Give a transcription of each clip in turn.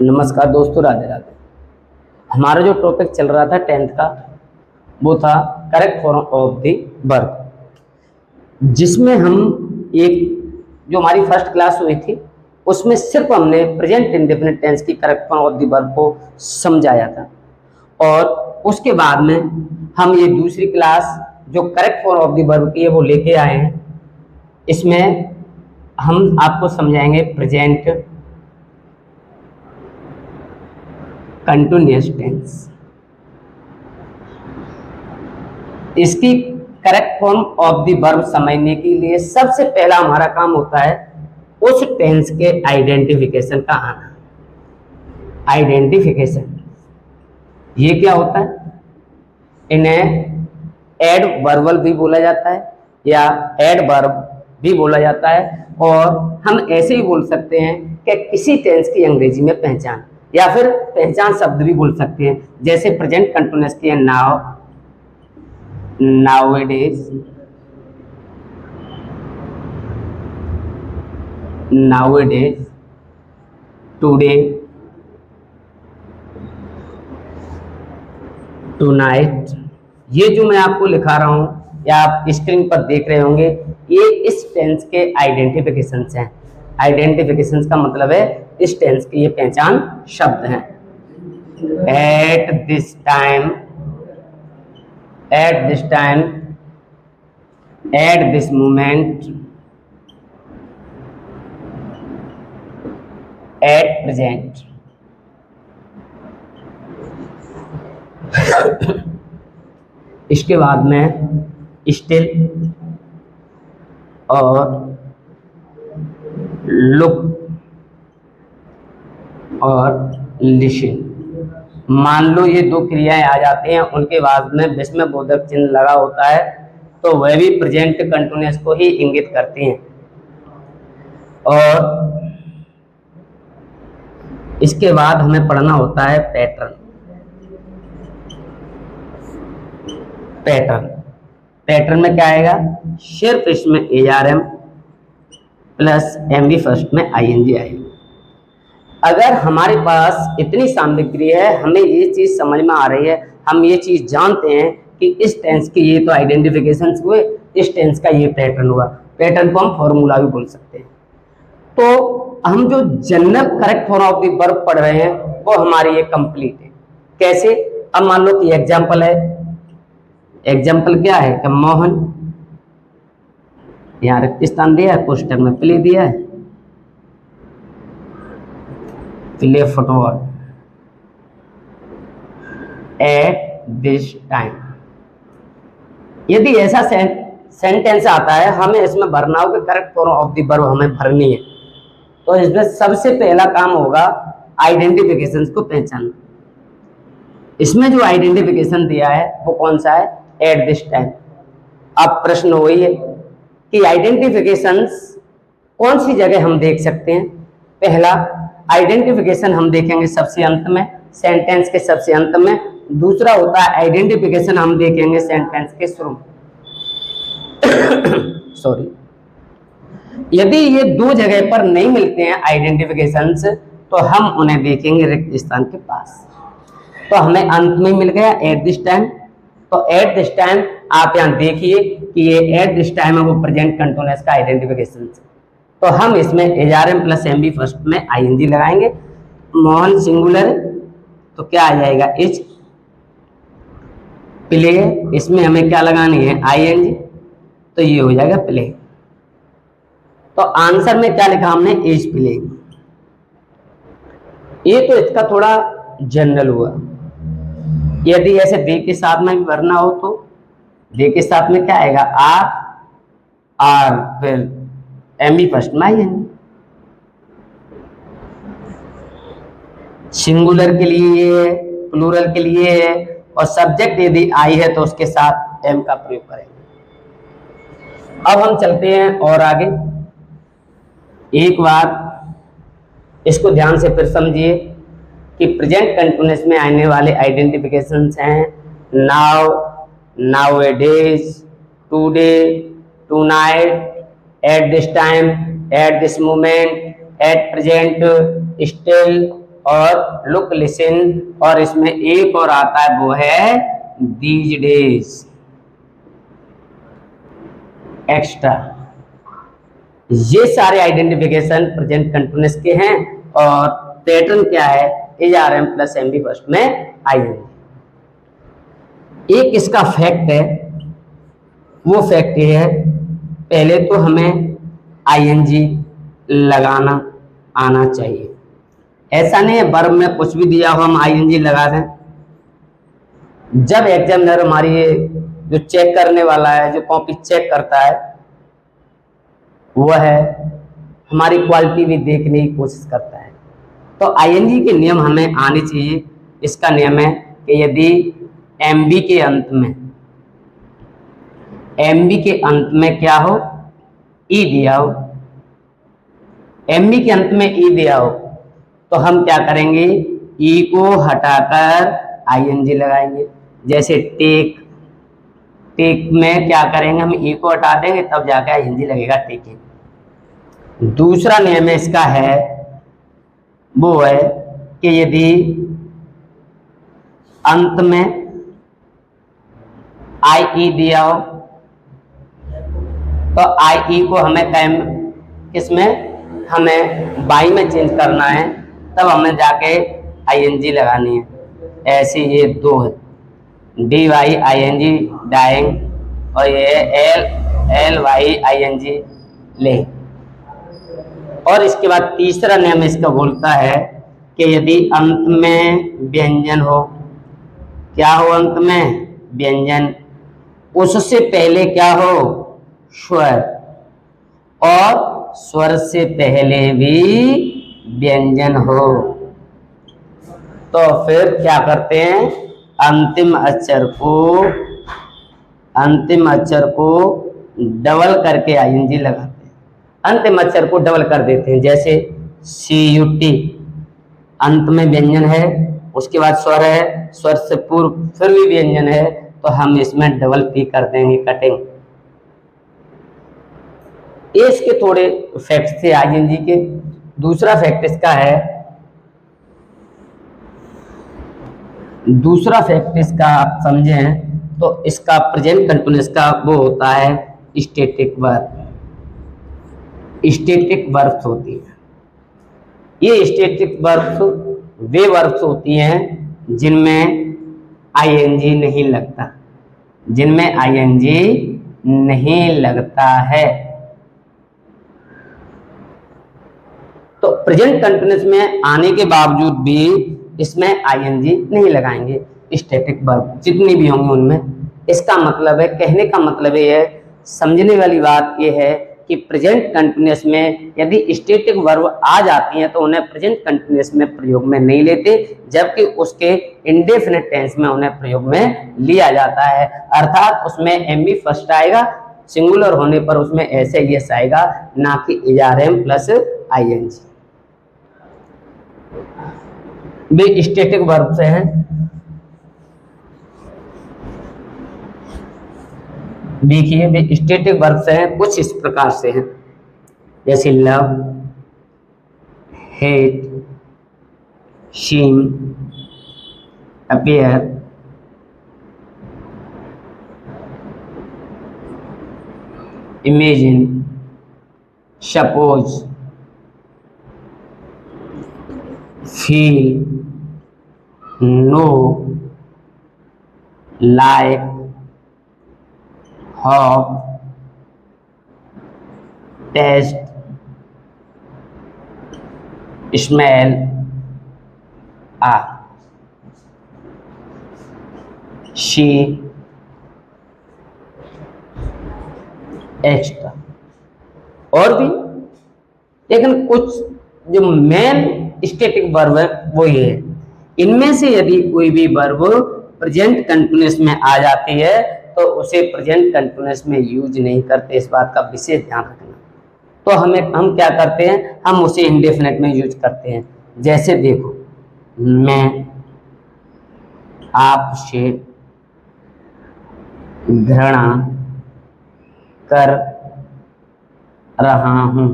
नमस्कार दोस्तों, राधे राधे। हमारा जो टॉपिक चल रहा था 10th का वो था correct form of the verb, जिसमें हम जो हमारी फर्स्ट क्लास हुई थी उसमें सिर्फ हमने प्रेजेंट इंडेफिनिट टेंस की correct form of the verb को समझाया था। और उसके बाद में हम ये दूसरी क्लास जो correct form of the verb की है वो लेके आए हैं। इसमें हम आपको समझाएंगे प्रेजेंट कंटिन्यूअस टेंस। इसकी correct form of the verb समझने के लिए सबसे पहला हमारा काम होता है उस टेंस के आइडेंटिफिकेशन का आना। आइडेंटिफिकेशन ये क्या होता है? इन्हें एडवर्बल भी बोला जाता है या एडवर्ब भी बोला जाता है, और हम ऐसे ही बोल सकते हैं कि किसी टेंस की अंग्रेजी में पहचान, या फिर पहचान शब्द भी बोल सकते हैं। जैसे प्रेजेंट कंटिन्यूअस की है नाउ, नाउएडेज, नाउएडेज, टुडे, टुनाइट। ये जो मैं आपको लिखा रहा हूं या आप स्क्रीन पर देख रहे होंगे, ये इस टेंस के आइडेंटिफिकेशंस हैं। आइडेंटिफिकेशंस का मतलब है इस टेंस की ये पहचान शब्द हैं। Eight this time, at this time, at this moment, at present. इसके बाद में स्टिल और लुक और लिसन। मान लो ये दो क्रियाएं आ जाती हैं, उनके बाद में विस्मय बोधक चिन्ह लगा होता है, तो वह भी प्रेजेंट कंटिन्यूअस को ही इंगित करती हैं। और इसके बाद हमें पढ़ना होता है पैटर्न। पैटर्न पैटर्न में क्या आएगा? सिर्फ इसमें ARM प्लस MV फर्स्ट में ING आएगा। अगर हमारे पास इतनी सामग्री है, हमें ये चीज समझ में आ रही है, हम ये चीज जानते हैं कि इस टेंस के ये तो आइडेंटिफिकेशंस हुए, इस टेंस का ये पैटर्न हुआ। पैटर्न को हम फॉर्मूला भी बोल सकते हैं। तो हम जो general correct form of the verb पढ़ रहे हैं वो हमारी ये कंप्लीट है। कैसे? अब मान लो कि एग्जाम्पल है। एग्जाम्पल क्या है कि मोहन, यहाँ रिक्त स्थान दिया है, कोष्टक में प्ले दिया है, play football eight this time. यदि ऐसा सेंटेंस आता है, हमें इसमें भरना होगा correct form of the verb हमें भरनी है, तो इसमें सबसे पहला काम होगा आइडेंटिफिकेशंस को पहचानना। इसमें जो आइडेंटिफिकेशन दिया है वो कौन सा है? Eight this time. अब प्रश्न वही है कि आइडेंटिफिकेशंस कौन सी जगह हम देख सकते हैं। पहला आइडेंटिफिकेशन हम देखेंगे सबसे अंत में, सेंटेंस के सबसे अंत में। दूसरा होता है आइडेंटिफिकेशन हम देखेंगे सेंटेंस के शुरू में। सॉरी, यदि ये दो जगह पर नहीं मिलते हैं आइडेंटिफिकेशंस, तो हम उन्हें देखेंगे रिक्त स्थान के पास। तो हमें अंत में मिल गया एट दिस टाइम। तो एट दिस टाइम आप यहाँ देखिए कि ये एट दिस टाइम है, वो प्रेजेंट कंटिन्यूअस का आइडेंटिफिकेशन। तो हम इसमें ARM प्लस MV फर्स्ट में ING लगाएंगे। मोहन सिंगुलर, तो क्या आ जाएगा? इज। प्ले, इसमें हमें क्या लगानी है? ING, तो ये हो जाएगा प्ले। तो आंसर में क्या लिखा हमने? Is play. ये तो इसका थोड़ा जनरल हुआ। यदि ऐसे बी के साथ में भी भरना हो तो बी के साथ में क्या आएगा? आर फिर MV फर्स्ट में ING। सिंगुलर के लिए ये है, प्लूरल के लिए है, और सब्जेक्ट यदि आई है तो उसके साथ M का प्रयोग करेंगे। अब हम चलते हैं और आगे। एक बार इसको ध्यान से फिर समझिए कि प्रेजेंट कंटिन्यूअस में आने वाले आइडेंटिफिकेशंस हैं now, nowadays, today, tonight, at this time, at this moment, at present, still, और लुक लिसन, और इसमें एक और आता है वो है दीज डेज एक्स्ट्रा। ये सारे आइडेंटिफिकेशन प्रेजेंट कंटिन्यूअस के हैं और पैटर्न क्या है, is are am plus M B first में आईएनजी। एक इसका फैक्ट है, वो फैक्ट ये है, पहले तो हमें आईएनजी लगाना आना चाहिए। ऐसा नहीं है वर्ब में कुछ भी दिया हो हम आईएनजी लगा दें। जब एग्जामिनर हमारी जो चेक करने वाला है, जो कॉपी चेक करता है, वह है हमारी क्वालिटी भी देखने की कोशिश करता है, तो आईएनजी के नियम हमें आने चाहिए। इसका नियम है कि यदि एमबी के अंत में क्या हो, ई दिया हो, एमबी के अंत में ई दिया हो, तो हम क्या करेंगे, ई को हटाकर आईएनजी लगाएंगे। जैसे टेक में क्या करेंगे, हम ई को हटा देंगे तब जाकर आईएनजी लगेगा टेकिंग। दूसरा नियम इसका है वो है कि यदि अंत में आई ई दिया हो, तो आई ई को हमें किसमें, हमें बाई में चेंज करना है, तब हमें जाके आईएनजी लगानी है। ऐसे ये दो है, D Y I N G dying, और ये L Y I N G ले। और इसके बाद तीसरा नियम इसका बोलता है कि यदि अंत में व्यंजन हो, क्या हो अंत में व्यंजन, उससे पहले क्या हो स्वर, और स्वर से पहले भी व्यंजन हो, तो फिर क्या करते हैं, अंतिम अक्षर को डबल करके आईएनजी लगाते हैं। अंतिम अक्षर को डबल कर देते हैं, जैसे CUT अंत में व्यंजन है, उसके बाद स्वर है, स्वर से पूर्व फिर भी व्यंजन है, तो हम इसमें डबल P कर देंगे, कटिंग। ये इसके थोड़े फैक्ट्स थे आईएनजी के। दूसरा फैक्ट इसका आप समझें तो इसका प्रेजेंट कंटिन्यूअस का वो होता है स्टैटिक वर्ब्स होती है। ये स्टैटिक वर्ब्स वे वर्ब्स होती हैं जिनमें आईएनजी नहीं लगता है। तो प्रेजेंट कंटिन्यूअस में आने के बावजूद भी इसमें आईएनजी नहीं लगाएंगे, स्टैटिक वर्ब जितनी भी होंगे उनमें। इसका मतलब है, कहने का मतलब ये है, समझने वाली बात ये है कि प्रेजेंट कंटिन्यूअस में यदि स्टैटिक वर्ब आ जाती हैं तो उन्हें प्रेजेंट कंटिन्यूअस में प्रयोग में नहीं लेते, जबकि उसके इंडेफिनिट टेंस में उन्हें प्रयोग में लिया जाता है। अर्थात उसमें एमबी फर्स्ट आएगा, सिंगुलर होने पर उसमें ऐसे यस आएगा, ना कि एआरएम प्लस आईएनजी। वे स्टैटिक वर्ब से हैं। देखिए वे स्टैटिक वर्ब से हैं, कुछ इस प्रकार से हैं, जैसे love, hate, seem, appear, imagine, suppose, feel, know, like, hope, taste, smell, she, extra और भी। लेकिन कुछ जो मेन स्टैटिक वर्ब है वो ये है। इनमें से यदि कोई भी वर्ब प्रेजेंट कंटिन्यूअस में आ जाती है तो उसे प्रेजेंट कंटिन्यूअस में यूज नहीं करते, इस बात का विशेष ध्यान रखना। तो हम क्या करते हैं, हम उसे इंडेफिनिट में यूज करते हैं। जैसे देखो, मैं आपसे घृणा कर रहा हूं।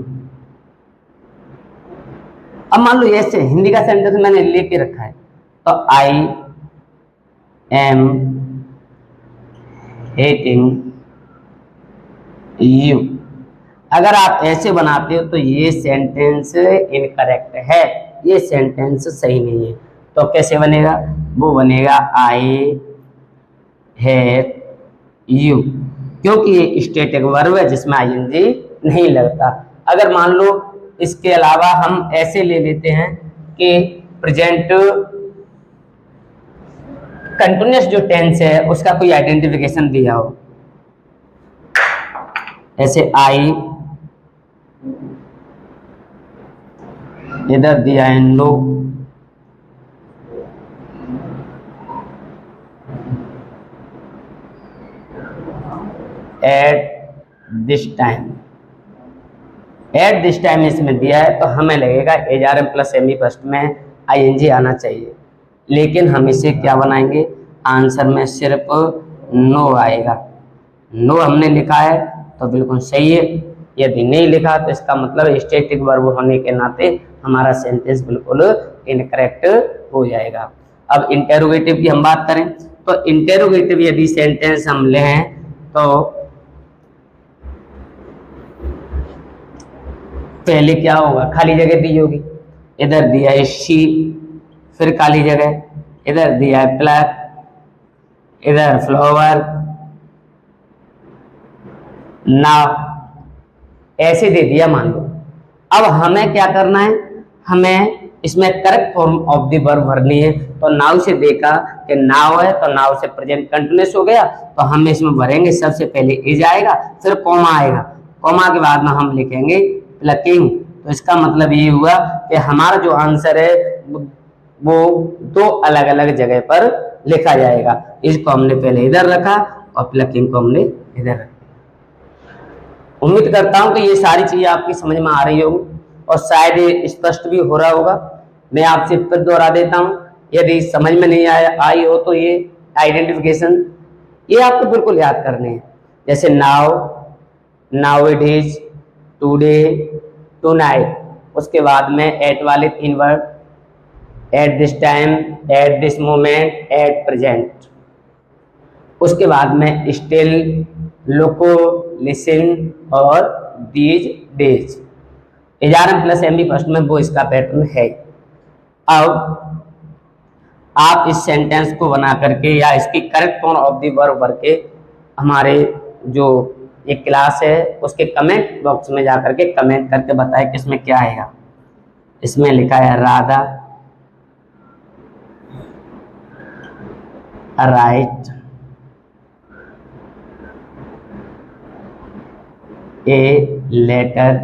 अब मान लो ऐसे हिंदी का सेंटेंस मैंने लेके रखा है, तो आई एम हेटिंग यू। अगर आप ऐसे बनाते हो तो ये सेंटेंस इनकरेक्ट है, ये सेंटेंस सही नहीं है। तो कैसे बनेगा? वो बनेगा आई हेट यू, क्योंकि ये स्टैटिक वर्ब है जिसमें आईएनजी नहीं लगता। अगर मान लो इसके अलावा हम ऐसे ले लेते हैं कि प्रेजेंट कंटिन्यूअस जो टेंस है उसका कोई आइडेंटिफिकेशन दिया हो, ऐसे आई, इधर दिया है नो, at this time, at this time इसमें दिया है, तो हमें लगेगा एचआरएम प्लस एमई फर्स्ट में आईएनजी आना चाहिए। लेकिन हम इसे क्या बनाएंगे? आंसर में सिर्फ नो आएगा। नो हमने लिखा है तो बिल्कुल सही है, यदि नहीं लिखा तो इसका मतलब स्टैटिक वर्ब होने के नाते हमारा सेंटेंस बिल्कुल इनकरेक्ट हो जाएगा। अब इंटेरोगेटिव की हम बात करें तो इंटेरोगेटिव यदि सेंटेंस हम लें तो पहले क्या होगा? खाली जगह दी होगी, इधर दिया है शी, फिर खाली जगह, इधर दिया है ब्लैक, इधर फ्लावर, नाव, ऐसे दे दिया मान लो। अब हमें क्या करना है? हमें इसमें correct form of the verb भरनी है। तो नाउ से देखा कि नाव है तो नाव से प्रेजेंट कंटिन्यूअस हो गया, तो हम इसमें भरेंगे सबसे पहले इज आएगा, फिर कॉमा आएगा, कॉमा के बाद में हम लिखेंगे प्लकिंग। तो इसका मतलब ये हुआ कि हमारा जो आंसर है वो दो अलग अलग जगह पर लिखा जाएगा। इसको हमने पहले इधर रखा और प्लकिंग को हमने इधर रखा। उम्मीद करता हूं कि ये सारी चीजें आपकी समझ में आ रही होगी और शायद ये स्पष्ट भी हो रहा होगा। मैं आपसे फिर दोहरा देता हूं, यदि समझ में नहीं आई हो तो ये आइडेंटिफिकेशन ये आपको बिल्कुल याद करने हैं। जैसे now, now it is, today, tonight, उसके बाद में एट वाले 3 word, eight this time, at this moment, at present, उसके बाद में स्टिल, लोको, लिसन और these days. HRM plus ME first में वो इसका पैटर्न है। अब आप इस सेंटेंस को बना करके या इसकी correct form of the verb भर के हमारे जो एक क्लास है उसके कमेंट बॉक्स में जाकर के कमेंट करके बताएं कि इसमें क्या आएगा। इसमें लिखा है Radha write a letter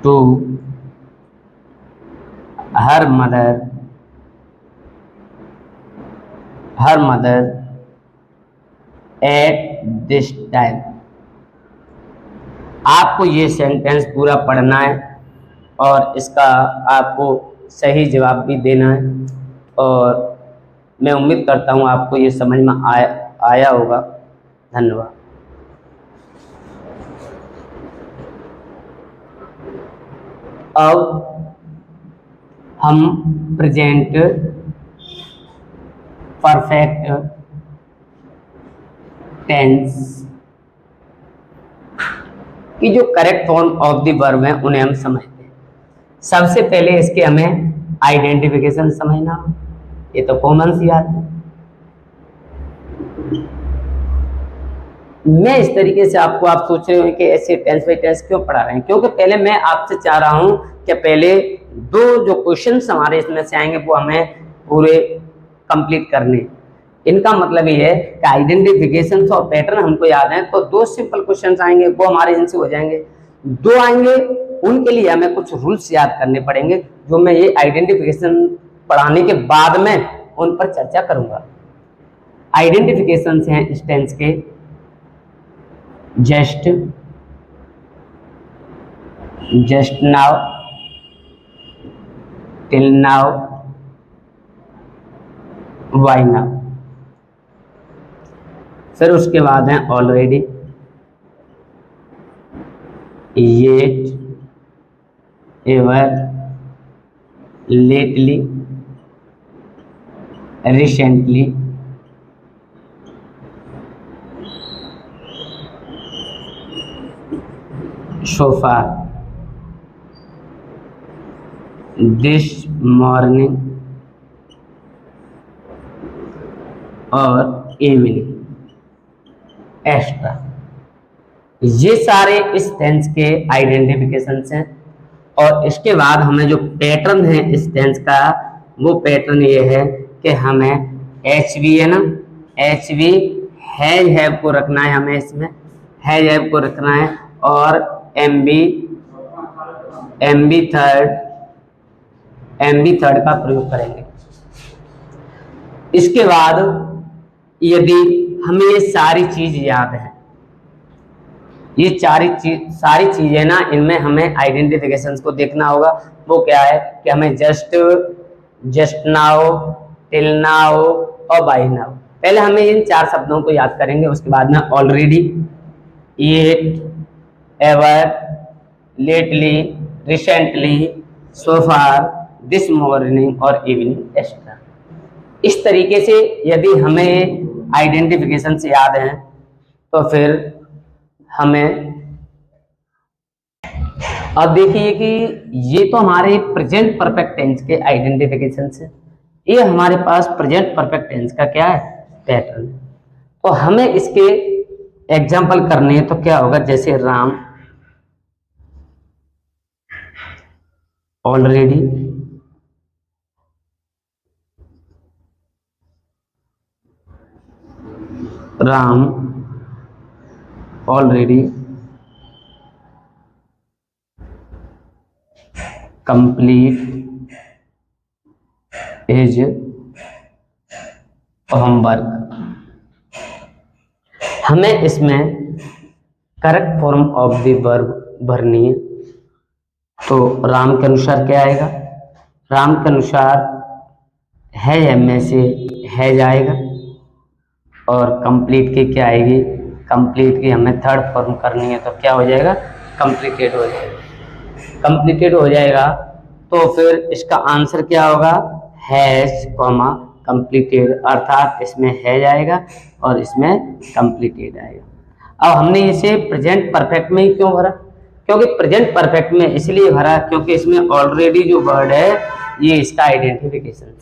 to her mother at this time. आपको ये सेंटेंस पूरा पढ़ना है और इसका आपको सही जवाब भी देना है और मैं उम्मीद करता हूँ आपको ये समझ में आया होगा। धन्यवाद। अब हम प्रेजेंट परफेक्ट टेंस की जो correct form of the verb है उन्हें हम समझते हैं। सबसे पहले इसके हमें आइडेंटिफिकेशन समझना, ये तो कॉमन सी बात है। मैं इस तरीके से आपको, आप सोच रहे हो कि ऐसे टेंस बाई टेंस क्यों पढ़ा रहे हैं, क्योंकि पहले मैं आपसे चाह रहा हूं कि पहले 2 जो क्वेश्चंस हमारे इसमें से आएंगे वो हमें पूरे कंप्लीट करने। इनका मतलब ये है कि आइडेंटिफिकेशन और पैटर्न हमको याद है तो 2 सिंपल क्वेश्चंस आएंगे वो हमारे इनसे हो जाएंगे। 2 आएंगे उनके लिए हमें कुछ रूल्स याद करने पड़ेंगे जो मैं ये आइडेंटिफिकेशन पढ़ाने के बाद में उन पर चर्चा करूंगा। आइडेंटिफिकेशन हैं इस टेंस के just now, till now, why now, फिर उसके बाद है already, yet, ever, lately, recently, so far, this morning और इवनिंग एक्स्ट्रा। ये सारे इस टेंस के आइडेंटिफिकेशंस हैं। और इसके बाद हमें जो पैटर्न है इस टेंस का, वो पैटर्न ये है कि हमें एच वी है ना, एच वी हैज हैव को रखना है, हमें इसमें हैज हैव को रखना है, और एम बी थर्ड का प्रयोग करेंगे। इसके बाद यदि हमें ये सारी चीज याद है, ये सारी चीजें ना, इनमें हमें आइडेंटिफिकेशंस को देखना होगा। वो क्या है कि हमें जस्ट नाउ, टिल नाउ और बाय नाउ, पहले हमें इन 4 शब्दों को याद करेंगे। उसके बाद में already, yet, ever, lately, recently, so far, this morning और इवनिंग एक्स्ट्रा। इस तरीके से यदि हमें आइडेंटिफिकेशन से याद है तो फिर हमें, अब देखिए कि ये तो हमारे प्रेजेंट परफेक्ट टेंस के आइडेंटिफिकेशन है, ये हमारे पास प्रेजेंट परफेक्ट टेंस का क्या है, पैटर्न। तो हमें इसके एग्जाम्पल करने हैं, तो क्या होगा, जैसे Ram, already, Ram already, complete is homework. हमें इसमें correct form of the verb भरनी है। तो राम के अनुसार क्या आएगा, राम के अनुसार है में से है जाएगा, और कंप्लीट की क्या आएगी, कंप्लीट की हमें थर्ड फॉर्म करनी है, तो क्या हो जाएगा, कंप्लीटेड हो जाएगा। कंप्लीटेड हो जाएगा तो फिर इसका आंसर क्या होगा, हैज कॉमा कंप्लीटेड, अर्थात इसमें है जाएगा और इसमें कंप्लीटेड आएगा। अब हमने इसे प्रेजेंट परफेक्ट में ही क्यों भरा, क्योंकि प्रेजेंट परफेक्ट में इसलिए भरा क्योंकि इसमें ऑलरेडी जो वर्ड है ये इसका आइडेंटिफिकेशन है।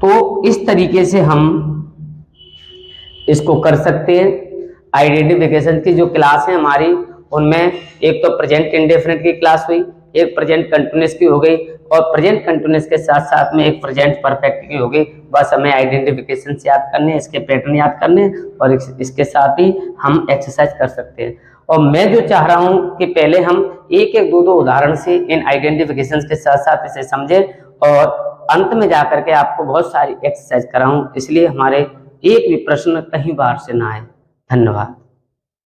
तो इस तरीके से हम इसको कर सकते हैं। आइडेंटिफिकेशन की जो क्लास है हमारी, उनमें एक तो प्रेजेंट इंडेफिनिट की क्लास हुई, एक प्रेजेंट कंटिन्यूअस की हो गई, और प्रेजेंट कंटिन्यूअस के साथ साथ में एक प्रेजेंट परफेक्ट की हो गई। बस हमें आइडेंटिफिकेशन याद करने, इसके पैटर्न याद करने, और इसके साथ ही हम एक्सरसाइज कर सकते हैं। और मैं जो चाह रहा हूं कि पहले हम एक एक दो उदाहरण से इन आइडेंटिफिकेशन के साथ साथ इसे समझें, और अंत में जाकर के आपको बहुत सारी एक्सरसाइज कराऊं, इसलिए हमारे एक भी प्रश्न कहीं बाहर से ना आए। धन्यवाद।